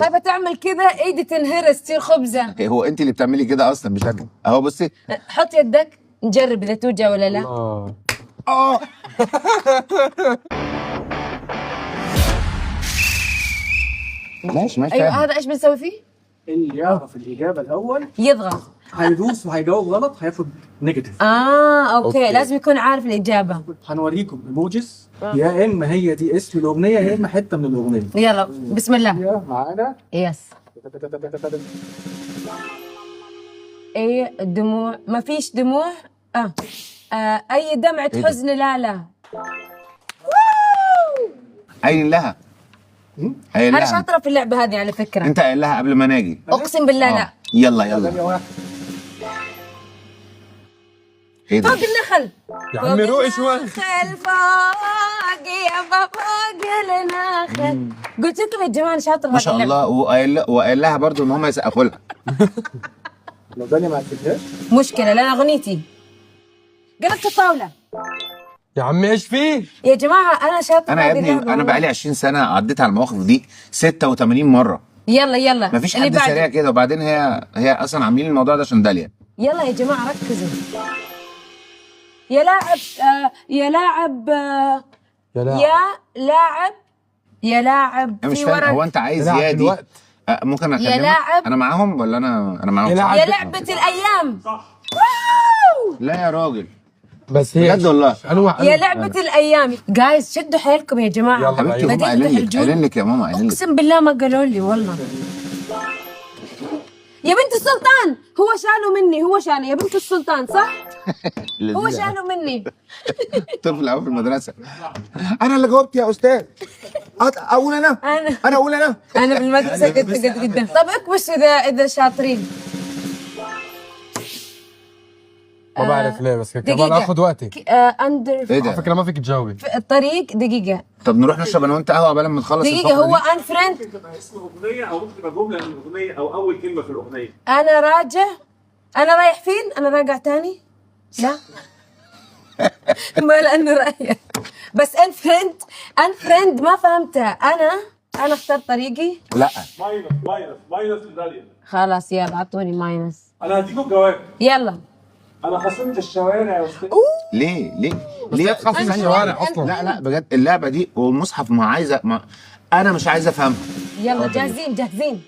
خايفه تعمل كذا ايدي تنهرس تصير خبزه. هو انت اللي بتعملي كده اصلا مش انا. اهو بصي حط يدك نجرب اذا توجع ولا لا. ماشي ايوه هذا ايش بنسوي فيه؟ اللي يعرف الاجابه الاول يضغط. هيدوس وهيجاوب غلط هياخد نيجاتيف. اوكي لازم يكون عارف الاجابه. هنوريكم ايموجيز يا اما هي دي اسم الاغنيه يا اما حته من الاغنيه. يلا بسم الله. يا معانا يس. ايه الدموع ما فيش دموع. اي دمعة حزن لا. قايل لها انا شاطره في اللعبه هذه على فكره. انت قايل لها قبل ما ناجي. اقسم بالله لا. يلا ايه ده؟ فوق النخل يا عمي روقي شوي. النخل فوق يا فوق النخل. قلت لكم يا جماعه انا شاطره ما شاء الله. وقايل لها برضه ان هم يسقفوا لها. لو داني ما عرفتهاش مشكله لان اغنيتي قلبت الطاوله. يا عمي ايش فيه؟ يا جماعه انا شاطره. انا يا ابني انا بقالي 20 سنه عديت على المواقف دي 86 مره. يلا مفيش حد سريع كده. وبعدين هي اصلا عاملين الموضوع ده عشان داليا. يلا يا جماعه ركزوا. يا لاعب يا لاعب يا لاعب انا مش في فاهم ورق. هو انت عايز يا دي ممكن اكلمك؟ يا لاعب انا معاهم ولا انا معاهم؟ يا لعبه الايام. صح. لا يا راجل بس هي بجد والله. يا لعبة الأيام. جايز شدوا حيلكم يا جماعة. حبيبتي هم قايلين لك يا ماما قايلين لك. أقسم بالله ما قالوا لي والله. يا بنت السلطان هو شالوا مني. هو شالوا يا بنت السلطان صح؟ هو شالوا مني. طفل أوي في المدرسة. أنا اللي جاوبت يا أستاذ. أقول أنا أقول أنا في المدرسة كنت قدام. طب اكبس إذا شاطرين. ما بعرف ليه بس كمان اخذ وقتي. اندر ايه ده؟ على فكره ما فيك تجاوبي. في الطريق دقيقة. طب نروح نشرب انا وانت قهوة قبل ما نخلص دقيقة. هو ان فريند تبقى اسم اغنية او ممكن تبقى جملة من الاغنية او اول كلمة في الاغنية. انا راجع. انا رايح فين؟ انا راجع تاني؟ لا. ما لانه رايح. بس ان فريند ما فهمتها. انا اخترت طريقي. لا ماينس لداليا. خلاص يلا اعطوني ماينس. انا هديكم جواب. يلا. انا خصمت الشوارع يا استاذ. ليه خاصة الشوارع اصلا. لا بجد اللعبة دي والمصحف انا مش عايز افهمها. يلا جاهزين.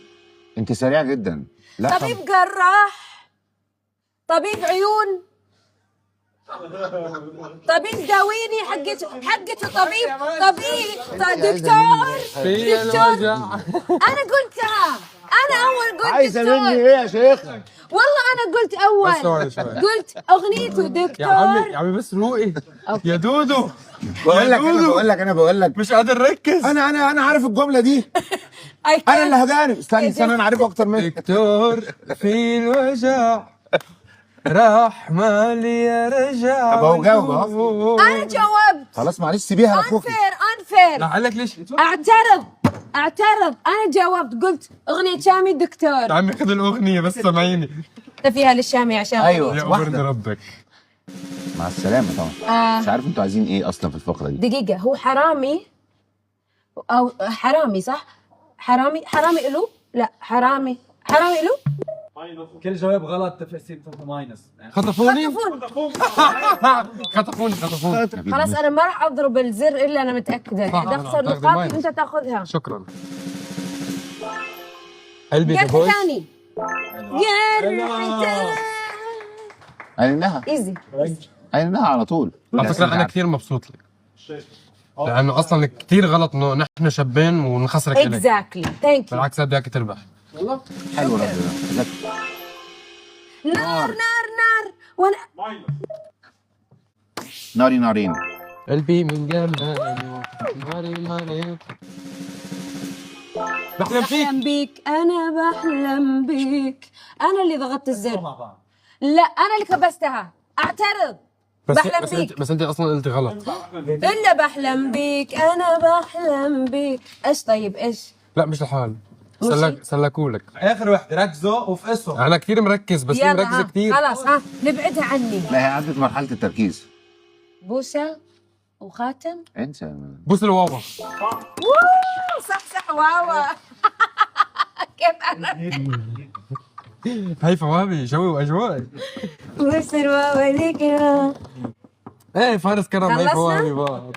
انت سريعة جدا. لا طبيب جراح. طبيب عيون. طبيب داويني حقته طبيب دكتور. انا قلتها. انا اول قلت عايزة دكتور. مني ايه يا شيخ؟ والله انا قلت اول. قلت اغنيته دكتور. يا عمي بس روقي يا دودو. بقول لك مش قادر اركز. انا عارف الجملة دي. انا اللي هجانب. استنى انا عارفه اكتر منك. دكتور في الوجع راح مالي يا رجع. طب هو جاوب اهو. انا جاوبت. خلاص معلش سيبيها لاخوك. انفير. لعلك ليش؟ اعترض. انا جاوبت قلت اغنية شامي دكتور. يا عمي خذ الاغنيه بس سامعيني. فيها للشامي عشان ايوه يا واحدة. ربك. مع السلامة طبعا. مش عارف انتوا عايزين ايه اصلا في الفقرة دي. دقيقة. هو حرامي او حرامي صح؟ حرامي الو. لا حرامي الو. كل جواب غلط تفسير ماينس. خطفوني. خلاص انا ما راح اضرب الزر الا انا متاكده. اذا اخسر نقاط انت تاخذها. شكرا. قلبي جرح دبوس. ثاني. قايلينها ايزي. على طول. على فكره انا كثير مبسوط لك لانه اصلا كثير غلط انه نحن شابين ونخسرك الك. اكزاكتلي ثانك يو. بالعكس بدي اياك تربح. والله حلو ربنا. نار وانا نارين. قلبي من جمال ناري بحلم بيك. انا بحلم بيك. انا اللي ضغطت الزر. لا انا اللي كبستها. اعترض. بحلم بيك. بس انت اصلا قلتي غلط. الا بحلم بيك. انا بحلم بيك. ايش طيب ايش؟ لا مش الحال. سلكولك اخر وحده ركزوا وفقسوا. انا كثير مركز بس هي مركزه كثير. خلاص نبعدها عني. لا هي عدت مرحلة التركيز. بوسه وخاتم. انسى. بوس الواوا. صح واوا. كيف انا هيفا وهبي شوي واجواء. مصر ووليك يا ايه فارس كرم هيفا خلصنا؟ وهبي بقى.